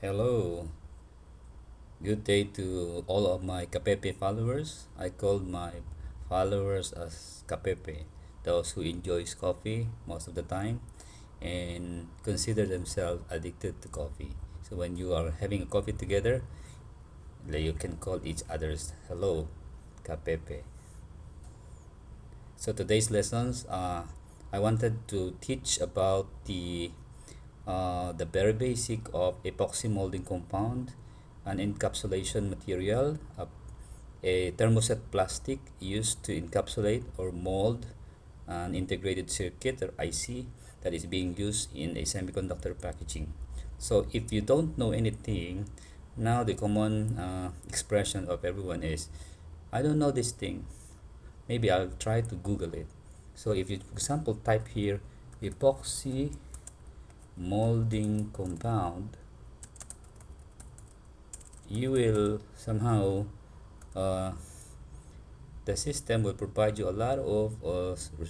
Hello, good day to all of my Kapepe followers. I called my followers as Kapepe, those who enjoys coffee most of the time and consider themselves addicted to coffee. So when you are having a coffee together, you can call each other's hello, Kapepe. So today's lessons, I wanted to teach about the very basic of epoxy molding compound, an encapsulation material, a thermoset plastic used to encapsulate or mold an integrated circuit or IC that is being used in a semiconductor packaging. So if you don't know anything, now the common expression of everyone is, I don't know this thing. Maybe I'll try to Google it. So if you, for example, type here epoxy molding compound, you will somehow uh, the system will provide you a lot of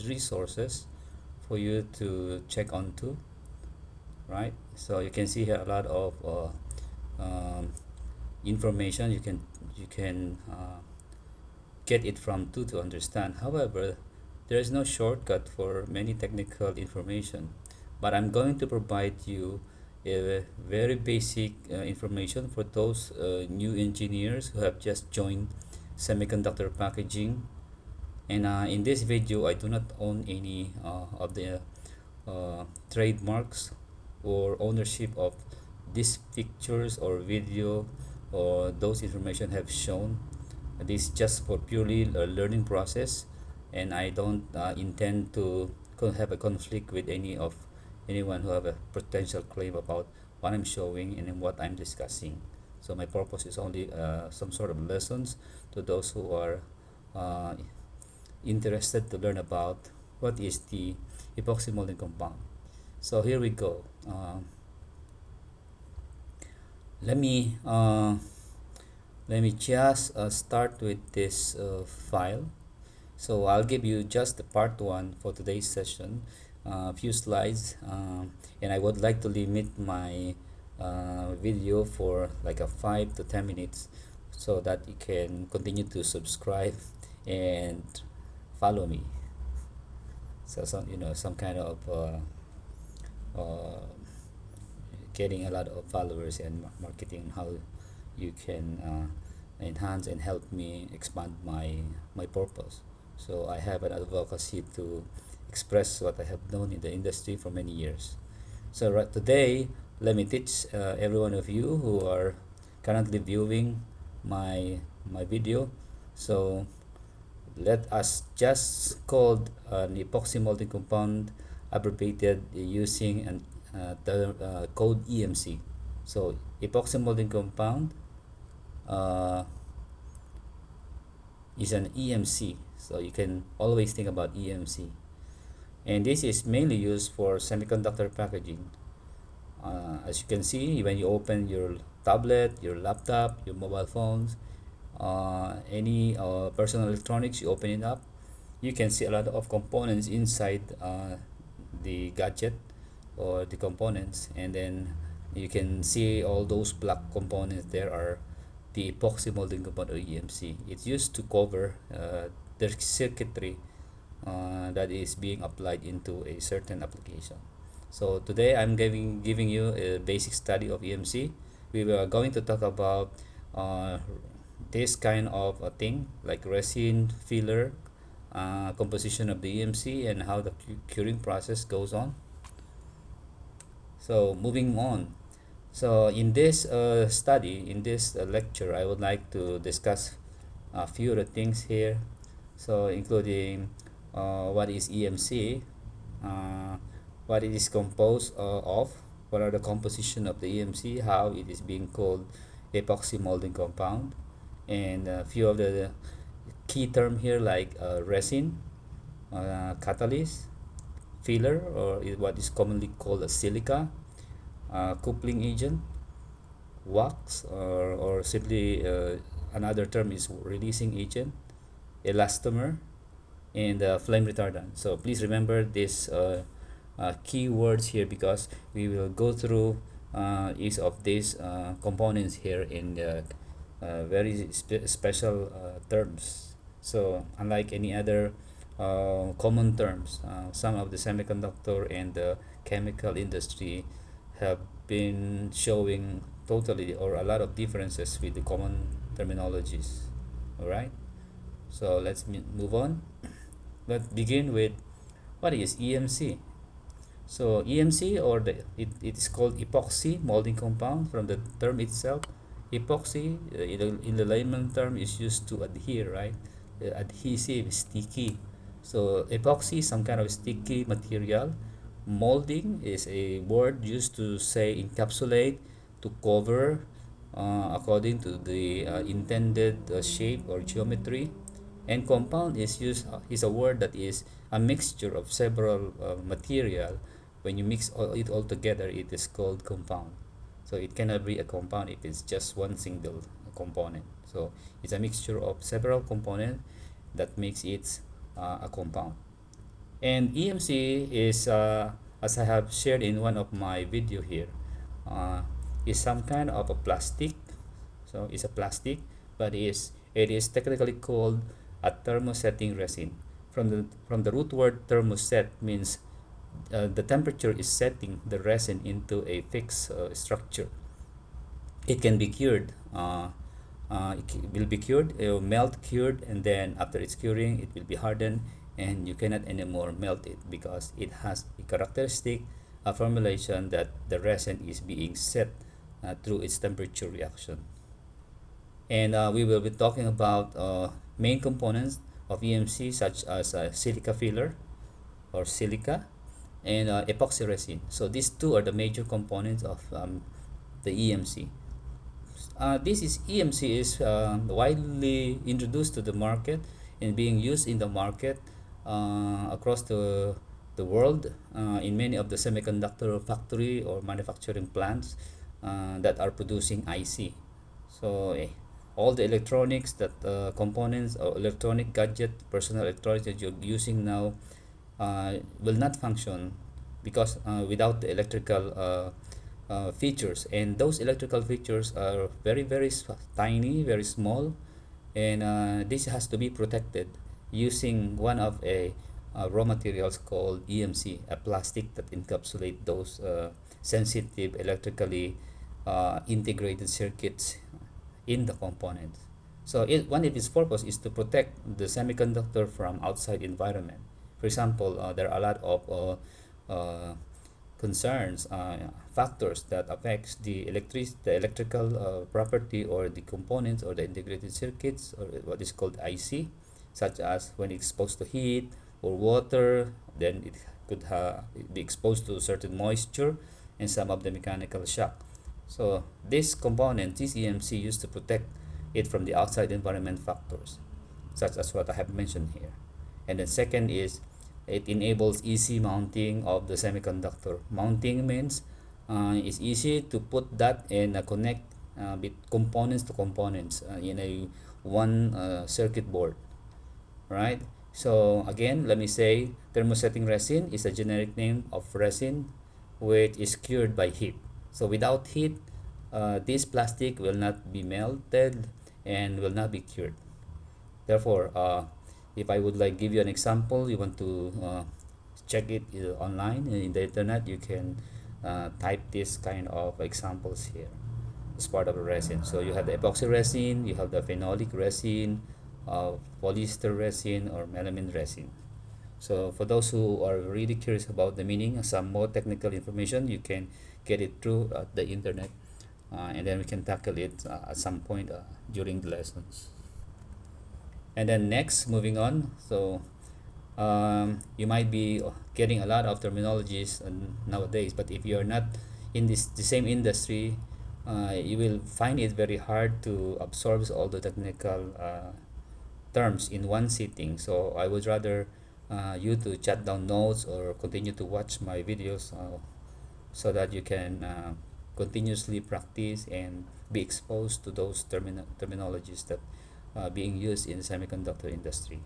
resources for you to check onto, right? So you can see here a lot of information you can get it from to understand. However, there is no shortcut for many technical information, but I'm going to provide you a very basic information for those new engineers who have just joined semiconductor packaging. And in this video, I do not own any of the trademarks or ownership of these pictures or video or those information have shown. This is just for purely a learning process, and I don't intend to have a conflict with anyone who have a potential claim about what I'm showing and what I'm discussing. So my purpose is only some sort of lessons to those who are uh, interested to learn about what is the epoxy molding compound. So here we go. Let me just start with this file. So I'll give you just the part one for today's session, a few slides, and I would like to limit my video for like a 5 to 10 minutes, so that you can continue to subscribe and follow me. So some kind of uh, getting a lot of followers and marketing, how you can enhance and help me expand my purpose. So I have an advocacy to express what I have known in the industry for many years. So right today, let me teach every one of you who are currently viewing my video. So let us just call an epoxy molding compound abbreviated using the code EMC. So epoxy molding compound uh, is an EMC. So you can always think about EMC. And this is mainly used for semiconductor packaging. As you can see, when you open your tablet, your laptop, your mobile phones, any personal electronics, you open it up, you can see a lot of components inside the gadget or the components, and then you can see all those black components there are the epoxy molding compound or EMC. It's used to cover the circuitry that is being applied into a certain application. So today I'm giving you a basic study of EMC. We are going to talk about uh, this kind of a thing like resin filler, composition of the EMC, and how the curing process goes on. So moving on. So in this study, in this lecture, I would like to discuss a few of the things here. So including what is EMC, uh, what it is composed of, what are the composition of the EMC, how it is being called epoxy molding compound, and a few of the key term here like resin, catalyst, filler, or what is commonly called a silica, coupling agent, wax, or simply another term is releasing agent, elastomer, and flame retardant. So please remember these keywords here, because we will go through each of these components here in the very special terms. So unlike any other common terms, some of the semiconductor and the chemical industry have been showing totally or a lot of differences with the common terminologies. All right, so let's move on. Let's begin with what is EMC. So EMC, or it is called epoxy molding compound from the term itself. Epoxy, in the layman term, is used to adhere, right? Adhesive, sticky. So epoxy is some kind of sticky material. Molding is a word used to say encapsulate, to cover, according to the intended shape or geometry. And compound is a word that is a mixture of several material. When you mix it all together, it is called compound. So it cannot be a compound if it's just one single component. So it's a mixture of several components that makes it a compound. And EMC is, as I have shared in one of my video here, uh, is some kind of a plastic. So it's a plastic, but it is technically called a thermosetting resin. From the root word thermoset means the temperature is setting the resin into a fixed structure. It can be cured. It will be cured, it will melt, cured, and then after it's curing, it will be hardened, and you cannot anymore melt it because it has a characteristic formulation that the resin is being set through its temperature reaction. And we will be talking about main components of EMC, such as silica filler or silica, and epoxy resin. So these two are the major components of the EMC. This is EMC is widely introduced to the market and being used in the market across the world, in many of the semiconductor factory or manufacturing plants that are producing IC. So all the electronics that components or electronic gadget, personal electronics that you're using now will not function because without the electrical features, and those electrical features are very tiny, very small, and this has to be protected using one of a raw materials called EMC, a plastic that encapsulate those sensitive electrically integrated circuits in the components. So one of its purpose is to protect the semiconductor from outside environment. For example, there are a lot of concerns, factors that affects the electrical property or the components or the integrated circuits, or what is called IC, such as when exposed to heat or water, then it could be exposed to certain moisture and some of the mechanical shock. So this component, this EMC, used to protect it from the outside environment factors, such as what I have mentioned here. And then second is it enables easy mounting of the semiconductor. Mounting means it's easy to put that and connect components to components in a one circuit board, right? So again, let me say thermosetting resin is a generic name of resin which is cured by heat. So without heat, this plastic will not be melted and will not be cured. Therefore, if I would like give you an example, you want to check it online in the internet, you can type this kind of examples here as part of the resin. So you have the epoxy resin, you have the phenolic resin, polyester resin, or melamine resin. So for those who are really curious about the meaning and some more technical information, you can get it through the internet, and then we can tackle it at some point during the lessons. And then next, moving on. So you might be getting a lot of terminologies nowadays, but if you're not in the same industry, you will find it very hard to absorb all the technical terms in one sitting. So I would rather you to jot down notes or continue to watch my videos so that you can continuously practice and be exposed to those terminologies that being used in the semiconductor industry.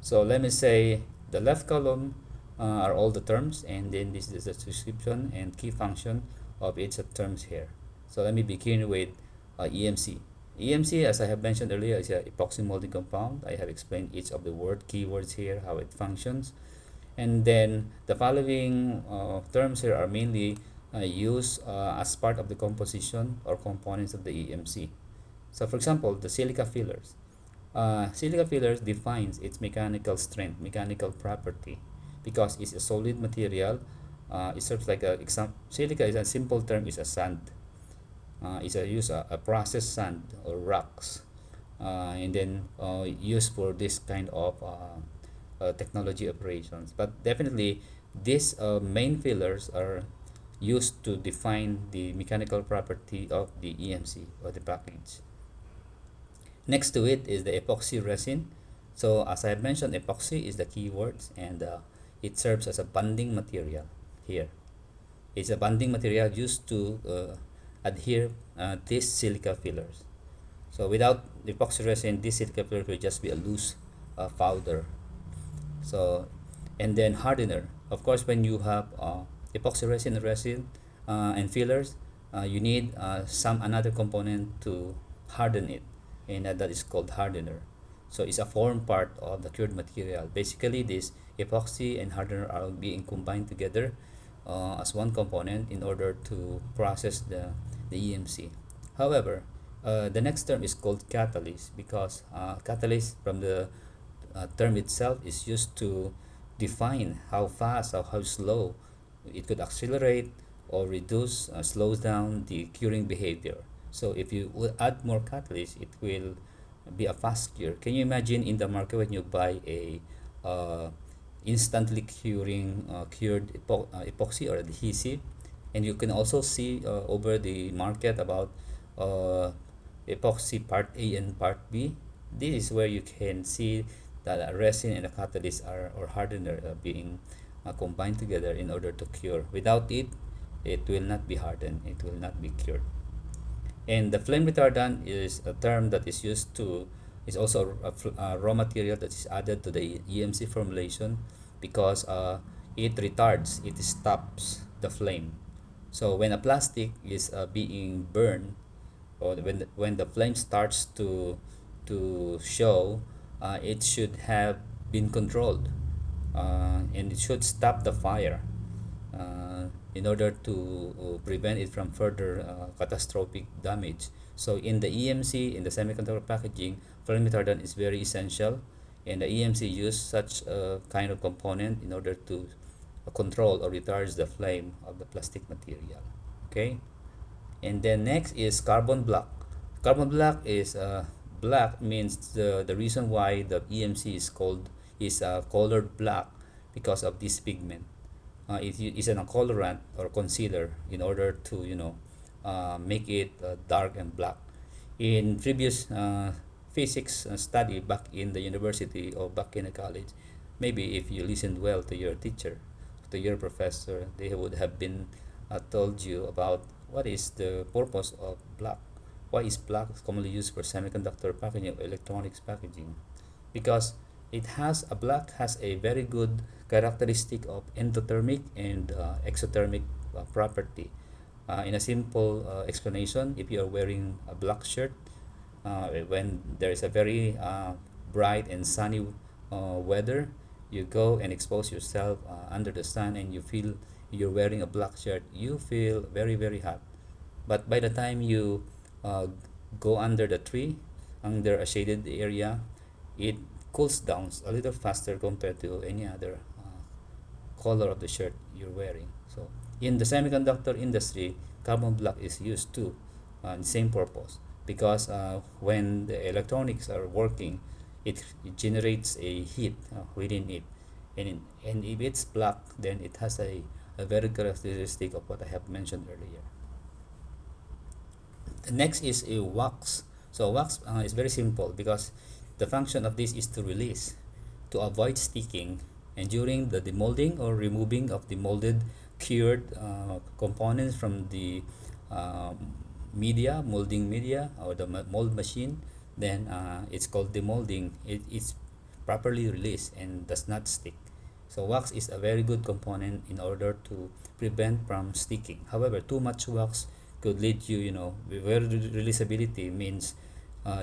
So let me say the left column are all the terms, and then this is the description and key function of its terms here. So let me begin with EMC. EMC, as I have mentioned earlier, is an epoxy molding compound. I have explained each of the keywords here, how it functions. And then the following terms here are mainly used as part of the composition or components of the EMC. So for example, the silica fillers. Silica fillers defines its mechanical strength, mechanical property, because it's a solid material. It serves like a example. Silica is a simple term, is a sand. It's a processed sand or rocks, and then used for this kind of technology operations. But definitely, these main fillers are used to define the mechanical property of the EMC or the package. Next to it is the epoxy resin. So as I have mentioned, epoxy is the keywords, and it serves as a bonding material here. It's a bonding material used to adhere these silica fillers. So without epoxy resin, this silica filler will just be a loose powder. So, and then hardener. Of course, when you have epoxy resin and fillers, you need some another component to harden it, and that is called hardener. So it's a form part of the cured material. Basically, this epoxy and hardener are being combined together as one component in order to process the EMC. However, the next term is called catalyst, because catalyst from the term itself is used to define how fast or how slow it could accelerate or reduce, slows down the curing behavior. So if you will add more catalyst, it will be a fast cure. Can you imagine in the market when you buy a instantly cured epoxy or adhesive, and you can also see over the market about uh, epoxy part A and part B. This is where you can see that a resin and a catalyst are or hardener being combined together in order to cure. Without it, it will not be hardened. It will not be cured. And the flame retardant is a term that is used to is also a raw material that is added to the EMC formulation, because it retards, it stops the flame. So when a plastic is being burned, or when the flame starts to show, it should have been controlled, and it should stop the fire in order to prevent it from further catastrophic damage. So in the EMC, in the semiconductor packaging, flame retardant is very essential, and the EMC use such a kind of component in order to control or retard the flame of the plastic material. Okay, and then next is carbon black. Carbon black is black means the reason why the EMC is colored black because of this pigment. It is an colorant or concealer in order to make it dark and black. In previous physics study back in the university or back in the college, maybe if you listened well to your teacher, to your professor, they would have been told you about what is the purpose of black. Why is black commonly used for semiconductor packaging or electronics packaging? Because black has a very good characteristic of endothermic and exothermic property. In a simple explanation, if you are wearing a black shirt, when there is a very bright and sunny weather, you go and expose yourself under the sun, and you feel you're wearing a black shirt, you feel very, very hot. But by the time you go under the tree, under a shaded area, it cools down a little faster compared to any other color of the shirt you're wearing. So in the semiconductor industry, carbon black is used too, the same purpose, because when the electronics are working, it generates a heat within it, and if it's black, then it has a very characteristic of what I have mentioned earlier. The next is a wax. So wax is very simple, because the function of this is to release, to avoid sticking, and during the demolding or removing of the molded cured components from the molding media or the mold machine, then it's called demolding. It's properly released and does not stick. So wax is a very good component in order to prevent from sticking. However, too much wax could lead you, very releasability means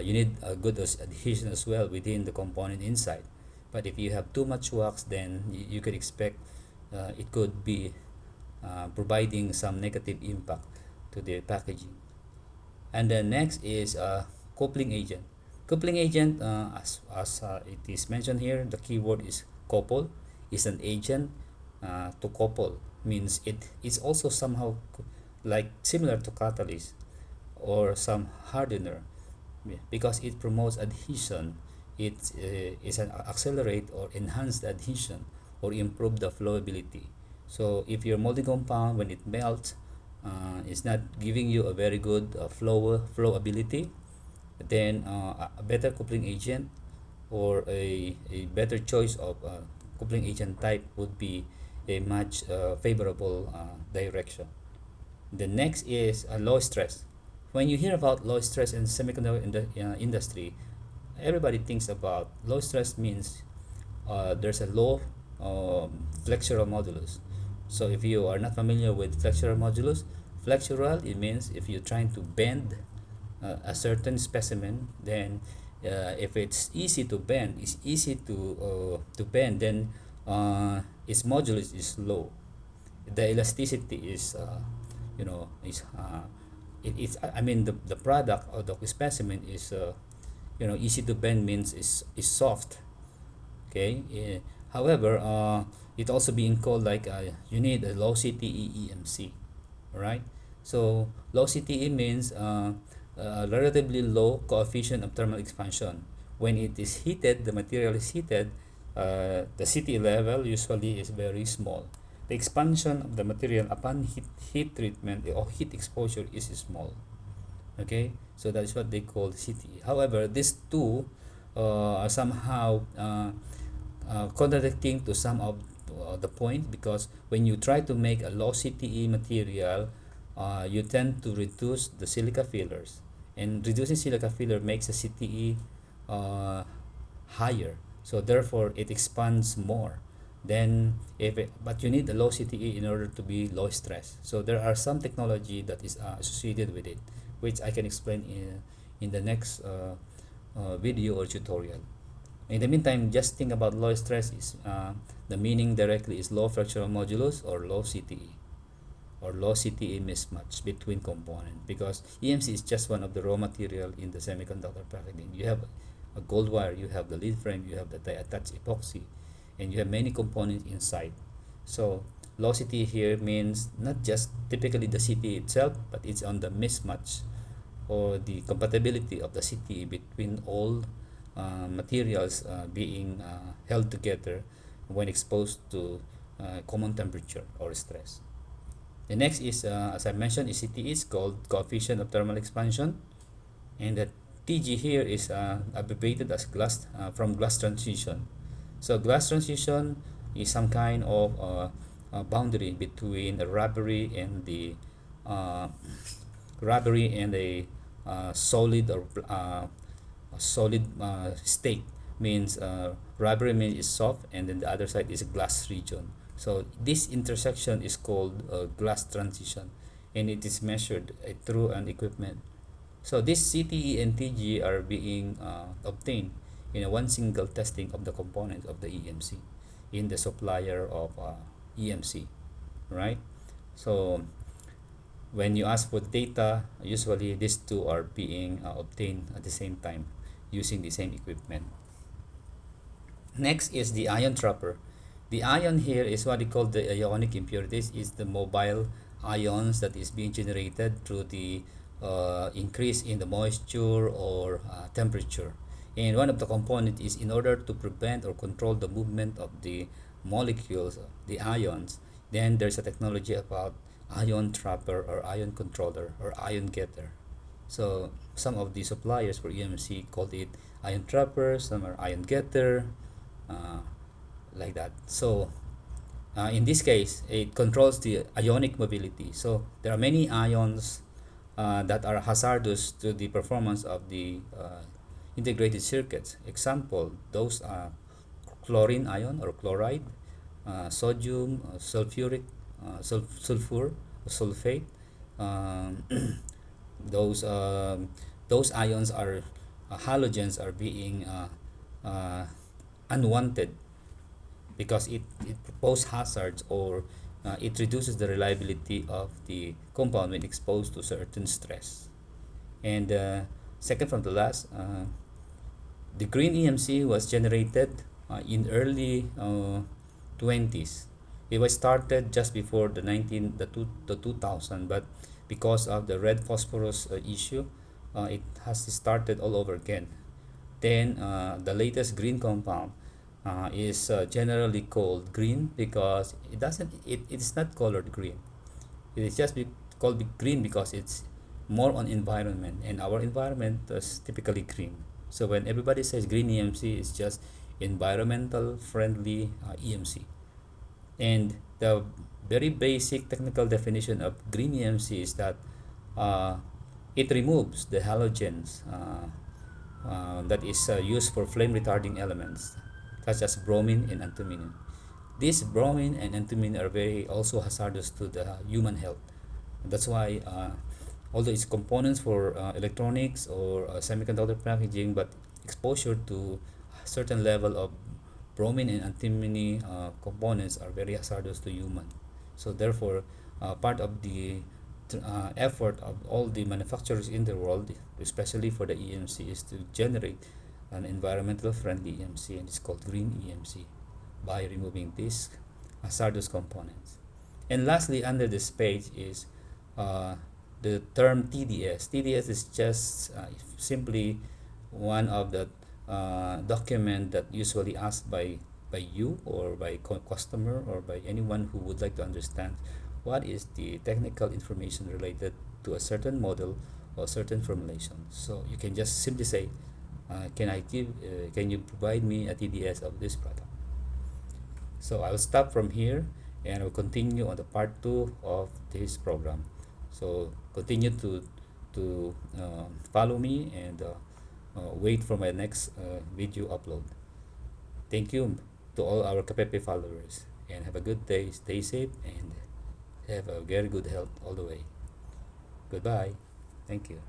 you need a good adhesion as well within the component inside. But if you have too much wax, then you could expect it could be providing some negative impact to the packaging. And then next is coupling agent. Coupling agent, as it is mentioned here, the keyword is couple, is an agent to couple. Means it is also somehow like similar to catalyst or some hardener, because it promotes adhesion. It is an accelerate or enhance the adhesion or improve the flowability. So if your molding compound, when it melts, is not giving you a very good flowability, then a better coupling agent or a better choice of coupling agent type would be a much favorable direction. The next is low stress. When you hear about low stress in semiconductor industry, everybody thinks about low stress means there's a low flexural modulus. So if you are not familiar with flexural modulus, flexural, it means if you're trying to bend a certain specimen, then if it's easy to bend, it's easy to bend, then its modulus is low. The elasticity is is it's I mean the product or the specimen is easy to bend means is soft. Okay. However, it also being called like you need a low CTE EMC. Right. So low CTE means relatively low coefficient of thermal expansion. When it is heated, the material is heated, the CTE level usually is very small. The expansion of the material upon heat treatment or heat exposure is small. Okay, so that is what they call CTE. However, these two are somehow contradicting to some of the point, because when you try to make a low CTE material, you tend to reduce the silica fillers, and reducing silica filler makes the CTE higher, so therefore it expands more. Then but you need a low CTE in order to be low stress. So there are some technology that is associated with it, which I can explain in the next video or tutorial. In the meantime, just think about low stress is the meaning directly is low fractional modulus or low CTE or low CTE mismatch between components, because EMC is just one of the raw material in the semiconductor packaging. You have a gold wire, you have the lead frame, you have the die-attached epoxy, and you have many components inside. So low CTE here means not just typically the CTE itself, but it's on the mismatch or the compatibility of the CTE between all materials being held together when exposed to common temperature or stress. The next is, as I mentioned, is CTE is called coefficient of thermal expansion, and the TG here is abbreviated as glass from glass transition. So glass transition is some kind of boundary between a rubbery and the a solid or solid state. Means rubbery means is soft, and then the other side is a glass region. So this intersection is called glass transition, and it is measured through an equipment. So this CTE and TG are being obtained in a one single testing of the components of the EMC in the supplier of EMC, right? So when you ask for data, usually these two are being obtained at the same time using the same equipment. Next is the ion trapper. The ion here is what we call the ionic impurities. Is the mobile ions that is being generated through the increase in the moisture or temperature. And one of the components is in order to prevent or control the movement of the molecules, the ions, then there's a technology about ion trapper or ion controller or ion getter. So some of the suppliers for EMC called it ion trapper, some are ion getter, uh, like that. So in this case, it controls the ionic mobility. So there are many ions that are hazardous to the performance of the integrated circuits. Example, those are chlorine ion or chloride, sodium, sulfur, sulfate. Um, those those ions are halogens are being uh, unwanted because it poses hazards, or it reduces the reliability of the compound when exposed to certain stress. And second from the last, the green EMC was generated in early 20s. It was started just before the 2000, but because of the red phosphorus issue, it has started all over again. Then the latest green compound is generally called green because it is not colored green. It is just called green because it's more on environment, and our environment is typically green. So when everybody says green EMC, it's just environmental friendly EMC. And the very basic technical definition of green EMC is that uh, it removes the halogens that is used for flame retarding elements such as bromine and antimony. These bromine and antimony are very also hazardous to the human health. That's why, although it's components for electronics or semiconductor packaging, but exposure to a certain level of bromine and antimony components are very hazardous to human. So therefore, part of the effort of all the manufacturers in the world, especially for the EMC, is to generate an environmental friendly EMC, and it's called green EMC, by removing these hazardous components. And lastly, under this page is uh, the term TDS. TDS is just simply one of the document that usually asked by you or by customer or by anyone who would like to understand what is the technical information related to a certain model or certain formulation. So you can just simply say, can you provide me a TDS of this product? So I'll stop from here and I'll continue on the part 2 of this program. So continue to follow me and wait for my next video upload. Thank you to all our KPP followers, and have a good day. Stay safe and have a very good health all the way. Goodbye. Thank you.